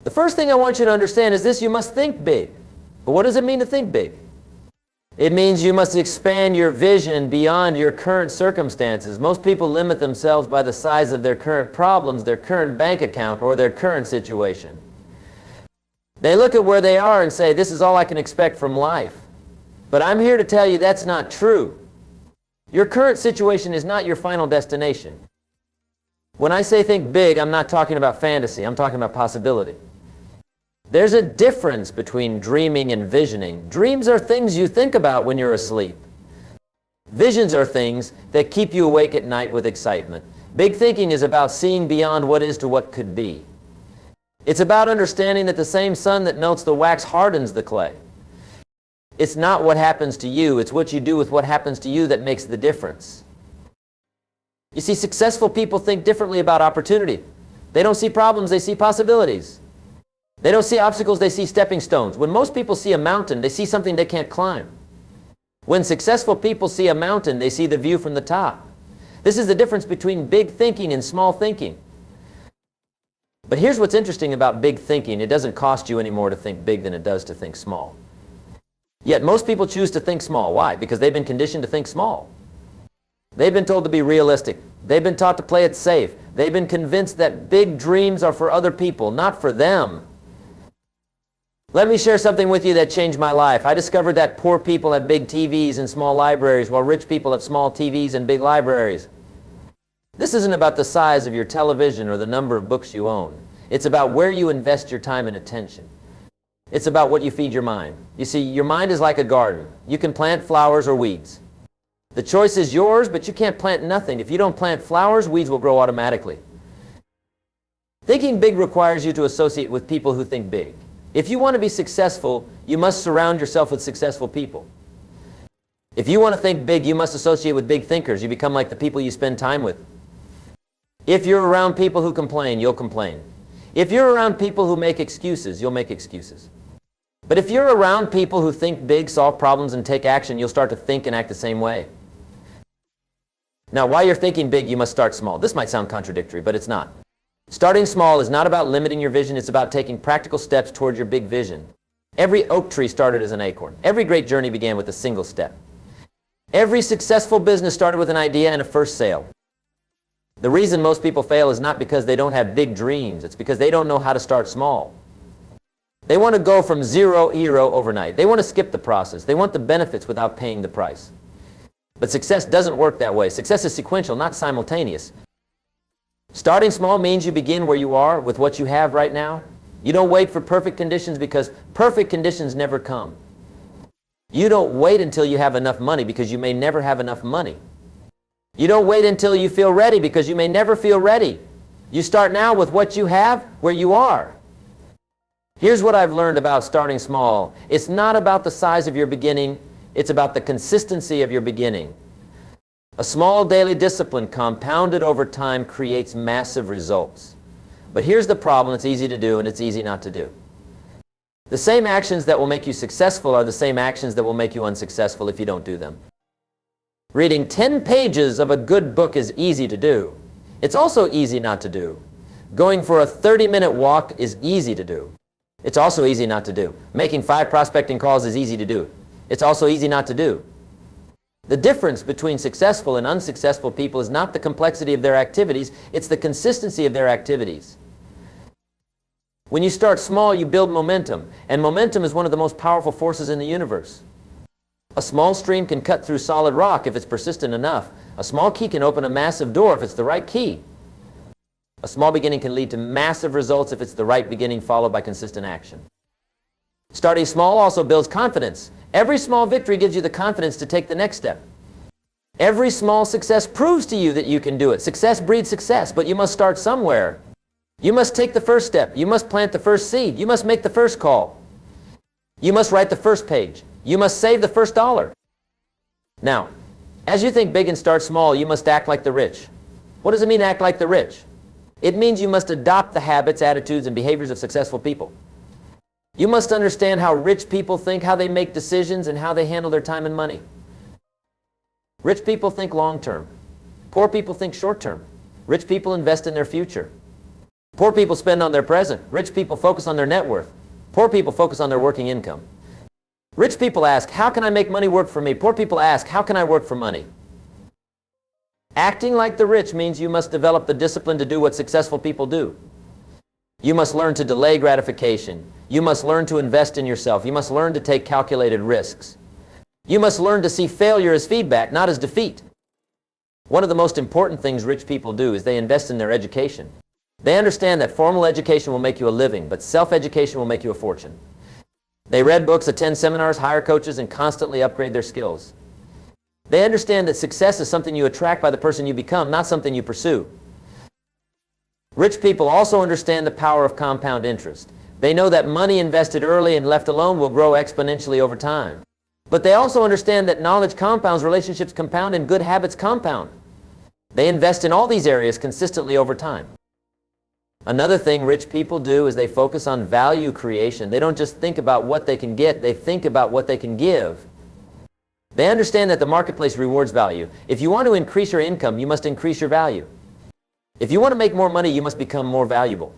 The first thing I want you to understand is this: you must think big. But what does it mean to think big? It means you must expand your vision beyond your current circumstances. Most people limit themselves by the size of their current problems, their current bank account, or their current situation. They look at where they are and say, this is all I can expect from life. But I'm here to tell you that's not true. Your current situation is not your final destination. When I say think big, I'm not talking about fantasy. I'm talking about possibility. There's a difference between dreaming and visioning. Dreams are things you think about when you're asleep. Visions are things that keep you awake at night with excitement. Big thinking is about seeing beyond what is to what could be. It's about understanding that the same sun that melts the wax hardens the clay. It's not what happens to you, it's what you do with what happens to you that makes the difference. You see, successful people think differently about opportunity. They don't see problems, they see possibilities. They don't see obstacles, they see stepping stones. When most people see a mountain, they see something they can't climb. When successful people see a mountain, they see the view from the top. This is the difference between big thinking and small thinking. But here's what's interesting about big thinking. It doesn't cost you any more to think big than it does to think small. Yet most people choose to think small. Why? Because they've been conditioned to think small. They've been told to be realistic. They've been taught to play it safe. They've been convinced that big dreams are for other people, not for them. Let me share something with you that changed my life. I discovered that poor people have big TVs and small libraries, while rich people have small TVs and big libraries. This isn't about the size of your television or the number of books you own. It's about where you invest your time and attention. It's about what you feed your mind. You see, your mind is like a garden. You can plant flowers or weeds. The choice is yours, but you can't plant nothing. If you don't plant flowers, weeds will grow automatically. Thinking big requires you to associate with people who think big. If you want to be successful, you must surround yourself with successful people. If you want to think big, you must associate with big thinkers. You become like the people you spend time with. If you're around people who complain, you'll complain. If you're around people who make excuses, you'll make excuses. But if you're around people who think big, solve problems, and take action, you'll start to think and act the same way. Now, while you're thinking big, you must start small. This might sound contradictory, but it's not. Starting small is not about limiting your vision. It's about taking practical steps toward your big vision. Every oak tree started as an acorn. Every great journey began with a single step. Every successful business started with an idea and a first sale. The reason most people fail is not because they don't have big dreams. It's because they don't know how to start small. They want to go from zero overnight. They want to skip the process. They want the benefits without paying the price. But success doesn't work that way. Success is sequential, not simultaneous. Starting small means you begin where you are with what you have right now. You don't wait for perfect conditions because perfect conditions never come. You don't wait until you have enough money because you may never have enough money. You don't wait until you feel ready because you may never feel ready. You start now with what you have where you are. Here's what I've learned about starting small. It's not about the size of your beginning. It's about the consistency of your beginning. A small daily discipline compounded over time creates massive results. But here's the problem: it's easy to do and it's easy not to do. The same actions that will make you successful are the same actions that will make you unsuccessful if you don't do them. Reading 10 pages of a good book is easy to do. It's also easy not to do. Going for a 30-minute walk is easy to do. It's also easy not to do. Making 5 prospecting calls is easy to do. It's also easy not to do. The difference between successful and unsuccessful people is not the complexity of their activities, it's the consistency of their activities. When you start small, you build momentum, and momentum is one of the most powerful forces in the universe. A small stream can cut through solid rock if it's persistent enough. A small key can open a massive door if it's the right key. A small beginning can lead to massive results if it's the right beginning followed by consistent action. Starting small also builds confidence. Every small victory gives you the confidence to take the next step. Every small success proves to you that you can do it. Success breeds success, but you must start somewhere. You must take the first step. You must plant the first seed. You must make the first call. You must write the first page. You must save the first dollar. Now, as you think big and start small, you must act like the rich. What does it mean, act like the rich? It means you must adopt the habits, attitudes, and behaviors of successful people. You must understand how rich people think, how they make decisions, and how they handle their time and money. Rich people think long term. Poor people think short term. Rich people invest in their future. Poor people spend on their present. Rich people focus on their net worth. Poor people focus on their working income. Rich people ask, how can I make money work for me? Poor people ask, how can I work for money? Acting like the rich means you must develop the discipline to do what successful people do. You must learn to delay gratification. You must learn to invest in yourself. You must learn to take calculated risks. You must learn to see failure as feedback, not as defeat. One of the most important things rich people do is they invest in their education. They understand that formal education will make you a living, but self-education will make you a fortune. They read books, attend seminars, hire coaches, and constantly upgrade their skills. They understand that success is something you attract by the person you become, not something you pursue. Rich people also understand the power of compound interest. They know that money invested early and left alone will grow exponentially over time. But they also understand that knowledge compounds, relationships compound, and good habits compound. They invest in all these areas consistently over time. Another thing rich people do is they focus on value creation. They don't just think about what they can get, they think about what they can give. They understand that the marketplace rewards value. If you want to increase your income, you must increase your value. If you want to make more money, you must become more valuable.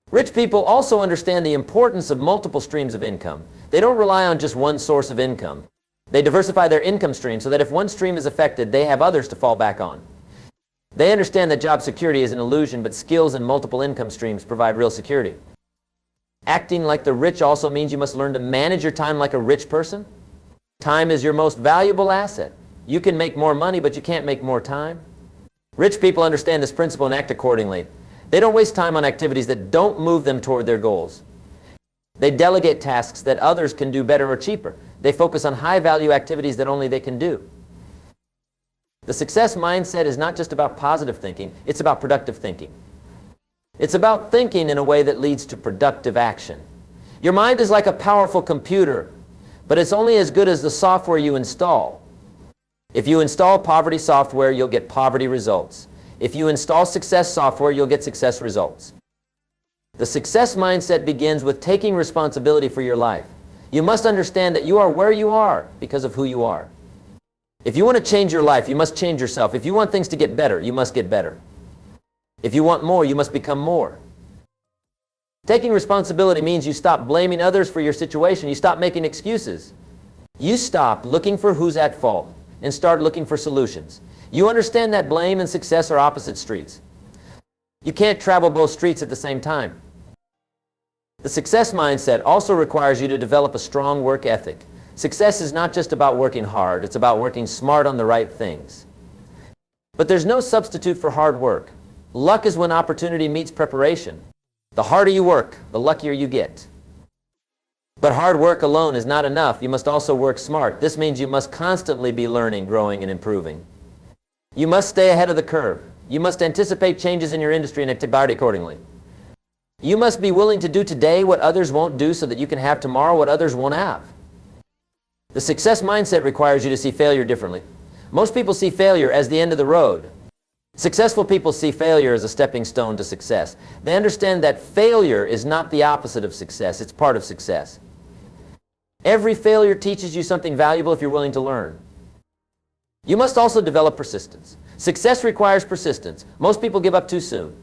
Rich people also understand the importance of multiple streams of income. They don't rely on just one source of income. They diversify their income stream so that if one stream is affected, they have others to fall back on. They understand that job security is an illusion, but skills and multiple income streams provide real security. Acting like the rich also means you must learn to manage your time like a rich person. Time is your most valuable asset. You can make more money, but you can't make more time. Rich people understand this principle and act accordingly. They don't waste time on activities that don't move them toward their goals. They delegate tasks that others can do better or cheaper. They focus on high-value activities that only they can do. The success mindset is not just about positive thinking, it's about productive thinking. It's about thinking in a way that leads to productive action. Your mind is like a powerful computer, but it's only as good as the software you install. If you install poverty software, you'll get poverty results. If you install success software, you'll get success results. The success mindset begins with taking responsibility for your life. You must understand that you are where you are because of who you are. If you want to change your life, you must change yourself. If you want things to get better, you must get better. If you want more, you must become more. Taking responsibility means you stop blaming others for your situation. You stop making excuses. You stop looking for who's at fault and start looking for solutions. You understand that blame and success are opposite streets. You can't travel both streets at the same time. The success mindset also requires you to develop a strong work ethic. Success is not just about working hard, it's about working smart on the right things. But there's no substitute for hard work. Luck is when opportunity meets preparation. The harder you work, the luckier you get. But hard work alone is not enough. You must also work smart. This means you must constantly be learning, growing, and improving. You must stay ahead of the curve. You must anticipate changes in your industry and adapt accordingly. You must be willing to do today what others won't do so that you can have tomorrow what others won't have. The success mindset requires you to see failure differently. Most people see failure as the end of the road. Successful people see failure as a stepping stone to success. They understand that failure is not the opposite of success, it's part of success. Every failure teaches you something valuable if you're willing to learn. You must also develop persistence. Success requires persistence. Most people give up too soon.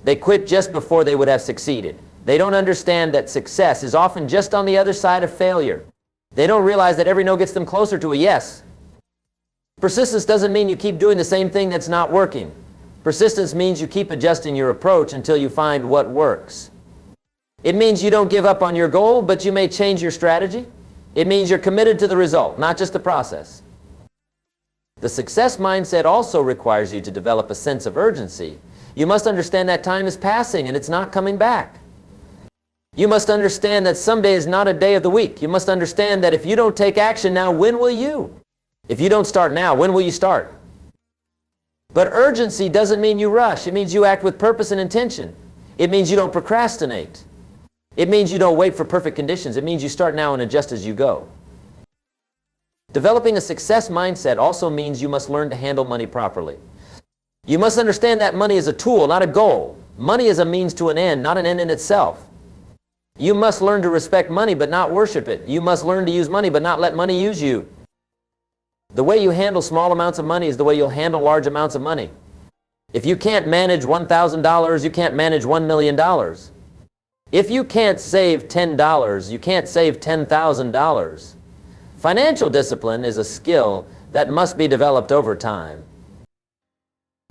They quit just before they would have succeeded. They don't understand that success is often just on the other side of failure. They don't realize that every no gets them closer to a yes. Persistence doesn't mean you keep doing the same thing that's not working. Persistence means you keep adjusting your approach until you find what works. It means you don't give up on your goal, but you may change your strategy. It means you're committed to the result, not just the process. The success mindset also requires you to develop a sense of urgency. You must understand that time is passing and it's not coming back. You must understand that someday is not a day of the week. You must understand that if you don't take action now, when will you? If you don't start now, when will you start? But urgency doesn't mean you rush. It means you act with purpose and intention. It means you don't procrastinate. It means you don't wait for perfect conditions. It means you start now and adjust as you go. Developing a success mindset also means you must learn to handle money properly. You must understand that money is a tool, not a goal. Money is a means to an end, not an end in itself. You must learn to respect money but not worship it. You must learn to use money but not let money use you. The way you handle small amounts of money is the way you'll handle large amounts of money. If you can't manage $1,000, you can't manage $1 million. If you can't save $10, you can't save $10,000. Financial discipline is a skill that must be developed over time.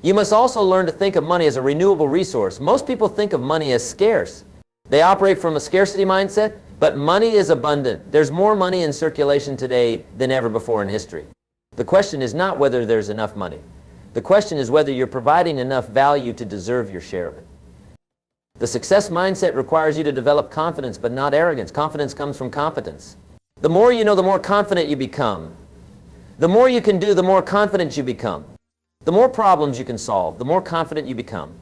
You must also learn to think of money as a renewable resource. Most people think of money as scarce. They operate from a scarcity mindset, but money is abundant. There's more money in circulation today than ever before in history. The question is not whether there's enough money. The question is whether you're providing enough value to deserve your share of it. The success mindset requires you to develop confidence, but not arrogance. Confidence comes from competence. The more you know, the more confident you become. The more you can do, the more confident you become. The more problems you can solve, the more confident you become.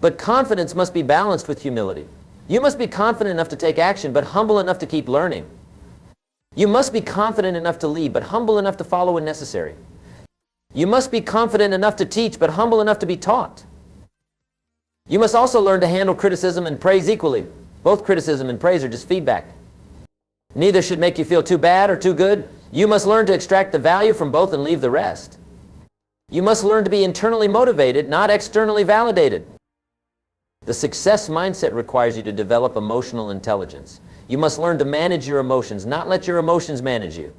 But confidence must be balanced with humility. You must be confident enough to take action, but humble enough to keep learning. You must be confident enough to lead, but humble enough to follow when necessary. You must be confident enough to teach, but humble enough to be taught. You must also learn to handle criticism and praise equally. Both criticism and praise are just feedback. Neither should make you feel too bad or too good. You must learn to extract the value from both and leave the rest. You must learn to be internally motivated, not externally validated. The success mindset requires you to develop emotional intelligence. You must learn to manage your emotions, not let your emotions manage you.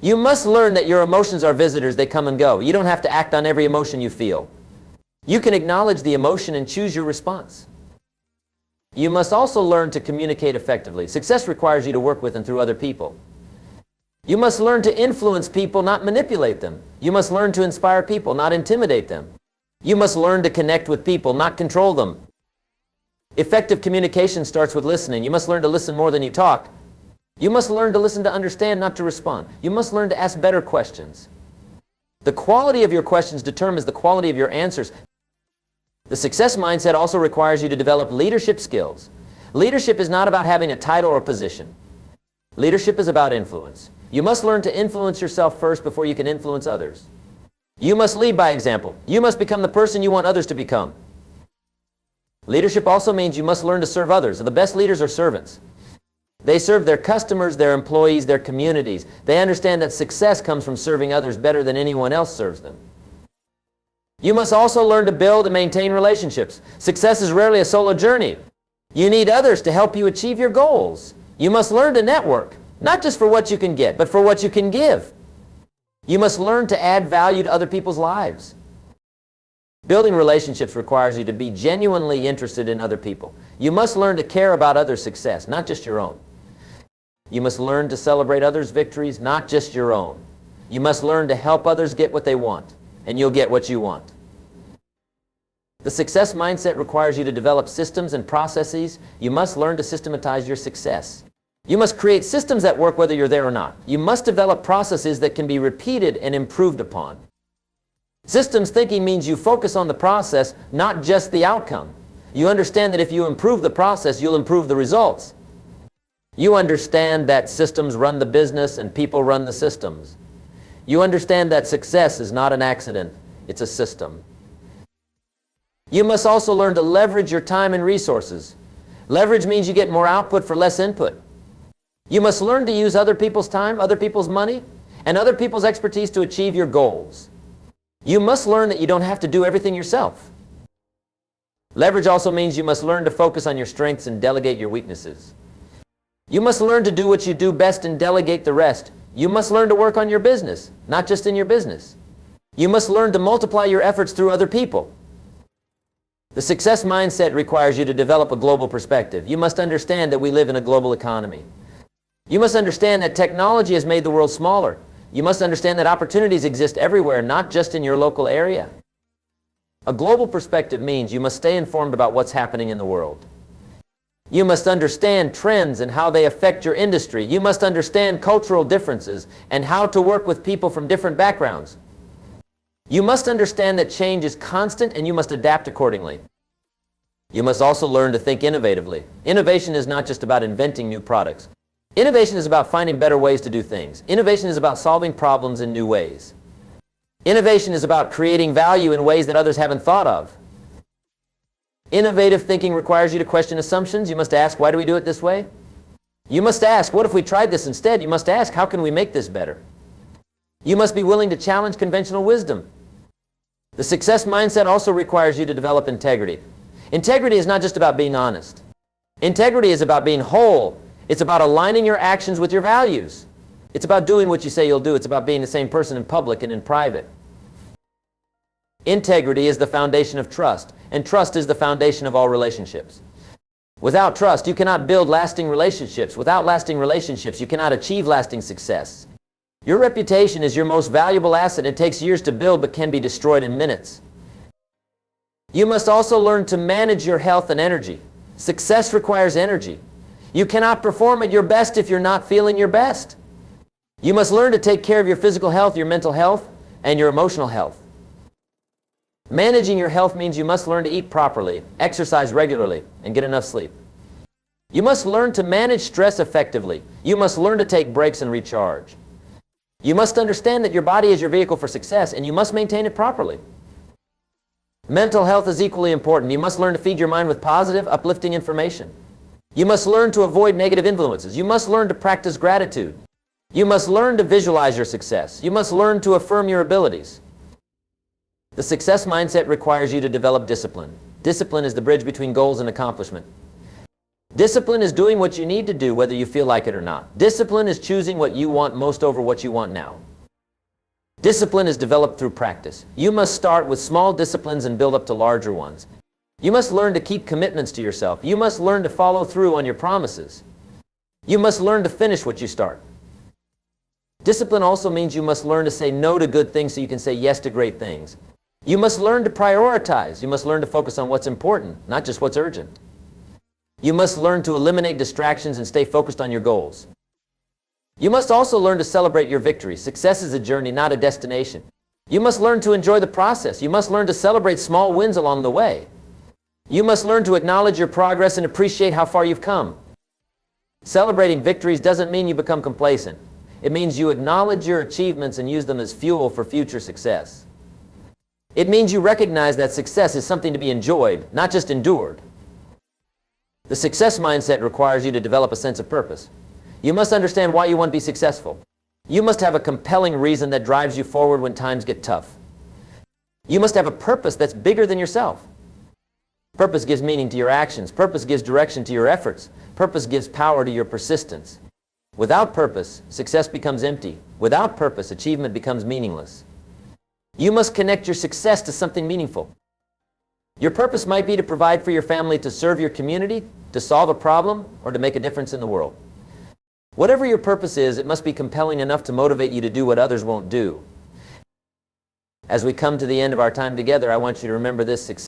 You must learn that your emotions are visitors, they come and go. You don't have to act on every emotion you feel. You can acknowledge the emotion and choose your response. You must also learn to communicate effectively. Success requires you to work with and through other people. You must learn to influence people, not manipulate them. You must learn to inspire people, not intimidate them. You must learn to connect with people, not control them. Effective communication starts with listening. You must learn to listen more than you talk. You must learn to listen to understand, not to respond. You must learn to ask better questions. The quality of your questions determines the quality of your answers. The success mindset also requires you to develop leadership skills. Leadership is not about having a title or position. Leadership is about influence. You must learn to influence yourself first before you can influence others. You must lead by example. You must become the person you want others to become. Leadership also means you must learn to serve others. The best leaders are servants. They serve their customers, their employees, their communities. They understand that success comes from serving others better than anyone else serves them. You must also learn to build and maintain relationships. Success is rarely a solo journey. You need others to help you achieve your goals. You must learn to network, not just for what you can get, but for what you can give. You must learn to add value to other people's lives. Building relationships requires you to be genuinely interested in other people. You must learn to care about others' success, not just your own. You must learn to celebrate others' victories, not just your own. You must learn to help others get what they want, and you'll get what you want. The success mindset requires you to develop systems and processes. You must learn to systematize your success. You must create systems that work whether you're there or not. You must develop processes that can be repeated and improved upon. Systems thinking means you focus on the process, not just the outcome. You understand that if you improve the process, you'll improve the results. You understand that systems run the business and people run the systems. You understand that success is not an accident, it's a system. You must also learn to leverage your time and resources. Leverage means you get more output for less input. You must learn to use other people's time, other people's money, and other people's expertise to achieve your goals. You must learn that you don't have to do everything yourself. Leverage also means you must learn to focus on your strengths and delegate your weaknesses. You must learn to do what you do best and delegate the rest. You must learn to work on your business, not just in your business. You must learn to multiply your efforts through other people. The success mindset requires you to develop a global perspective. You must understand that we live in a global economy. You must understand that technology has made the world smaller. You must understand that opportunities exist everywhere, not just in your local area. A global perspective means you must stay informed about what's happening in the world. You must understand trends and how they affect your industry. You must understand cultural differences and how to work with people from different backgrounds. You must understand that change is constant and you must adapt accordingly. You must also learn to think innovatively. Innovation is not just about inventing new products. Innovation is about finding better ways to do things. Innovation is about solving problems in new ways. Innovation is about creating value in ways that others haven't thought of. Innovative thinking requires you to question assumptions. You must ask, why do we do it this way? You must ask, what if we tried this instead? You must ask, how can we make this better? You must be willing to challenge conventional wisdom. The success mindset also requires you to develop integrity. Integrity is not just about being honest. Integrity is about being whole. It's about aligning your actions with your values. It's about doing what you say you'll do. It's about being the same person in public and in private. Integrity is the foundation of trust, and trust is the foundation of all relationships. Without trust, you cannot build lasting relationships. Without lasting relationships, you cannot achieve lasting success. Your reputation is your most valuable asset. It takes years to build but can be destroyed in minutes. You must also learn to manage your health and energy. Success requires energy. You cannot perform at your best if you're not feeling your best. You must learn to take care of your physical health, your mental health, and your emotional health. Managing your health means you must learn to eat properly, exercise regularly, and get enough sleep. You must learn to manage stress effectively. You must learn to take breaks and recharge. You must understand that your body is your vehicle for success, and you must maintain it properly. Mental health is equally important. You must learn to feed your mind with positive, uplifting information. You must learn to avoid negative influences. You must learn to practice gratitude. You must learn to visualize your success. You must learn to affirm your abilities. The success mindset requires you to develop discipline. Discipline is the bridge between goals and accomplishment. Discipline is doing what you need to do whether you feel like it or not. Discipline is choosing what you want most over what you want now. Discipline is developed through practice. You must start with small disciplines and build up to larger ones. You must learn to keep commitments to yourself. You must learn to follow through on your promises. You must learn to finish what you start. Discipline also means you must learn to say no to good things so you can say yes to great things. You must learn to prioritize. You must learn to focus on what's important, not just what's urgent. You must learn to eliminate distractions and stay focused on your goals. You must also learn to celebrate your victories. Success is a journey, not a destination. You must learn to enjoy the process. You must learn to celebrate small wins along the way. You must learn to acknowledge your progress and appreciate how far you've come. Celebrating victories doesn't mean you become complacent. It means you acknowledge your achievements and use them as fuel for future success. It means you recognize that success is something to be enjoyed, not just endured. The success mindset requires you to develop a sense of purpose. You must understand why you want to be successful. You must have a compelling reason that drives you forward when times get tough. You must have a purpose that's bigger than yourself. Purpose gives meaning to your actions. Purpose gives direction to your efforts. Purpose gives power to your persistence. Without purpose, success becomes empty. Without purpose, achievement becomes meaningless. You must connect your success to something meaningful. Your purpose might be to provide for your family, to serve your community, to solve a problem, or to make a difference in the world. Whatever your purpose is, it must be compelling enough to motivate you to do what others won't do. As we come to the end of our time together, I want you to remember this: success